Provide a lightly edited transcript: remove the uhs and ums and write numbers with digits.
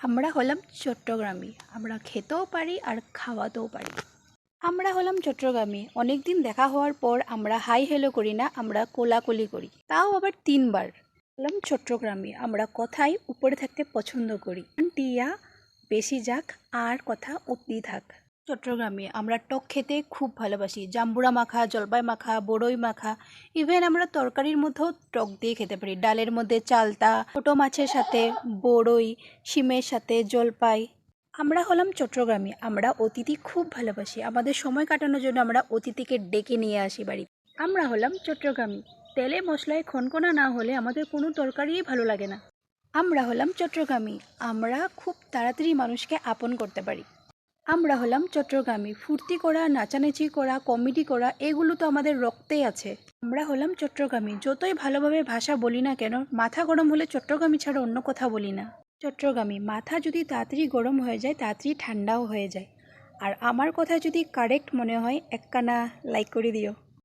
আমরা হলাম চট্টগ্রামী। আমরা খেতেও পারি আর খাওয়াতেও পারি। আমরা হলাম চট্টগ্রামী। অনেক দিন দেখা হওয়ার পর আমরা হাই হেলো করি না, আমরা কোলাকুলি করি, তাও আবার 3 বার। হলাম চট্টগ্রামী। আমরা কথায় উপরে থাকতে পছন্দ করি। টিয়া বেশি যাক আর কথা অতি থাক। চট্টগ্রামী আমরা টক খেতে খুব ভালোবাসি। জাম্বুরা মাখা, জলপাই মাখা, বড়ই মাখা, ইভেন আমরা তরকারির মধ্যেও টক দিয়ে খেতে পারি। ডালের মধ্যে চালতা, ছোটো মাছের সাথে বড়ই, শিমের সাথে জলপাই। আমরা হলাম চট্টগ্রামী। আমরা অতিথি খুব ভালোবাসি। আমাদের সময় কাটানোর জন্য আমরা অতিথিকে ডেকে নিয়ে আসি বাড়ি। আমরা হলাম চট্টগ্রামী। তেলে মশলায় খনকনা না হলে আমাদের কোনো তরকারিই ভালো লাগে না। আমরা হলাম চট্টগ্রামী। আমরা খুব তাড়াতাড়ি মানুষকে আপন করতে পারি। আমরা হলাম চট্টগ্রামী। ফুর্তি করা, নাচানাচি করা, কমেডি করা, এগুলো তো আমাদের রক্তেই আছে। আমরা হলাম চট্টগ্রামী। যতই ভালোভাবে ভাষা বলি না কেন, মাথা গরম হলে চট্টগ্রামী ছাড়া অন্য কথা বলি না। চট্টগ্রামী মাথা যদি তাড়াতাড়ি গরম হয়ে যায়, তাড়াতাড়ি ঠান্ডাও হয়ে যায়। আর আমার কথা যদি কারেক্ট মনে হয়, একখানা লাইক করে দিও।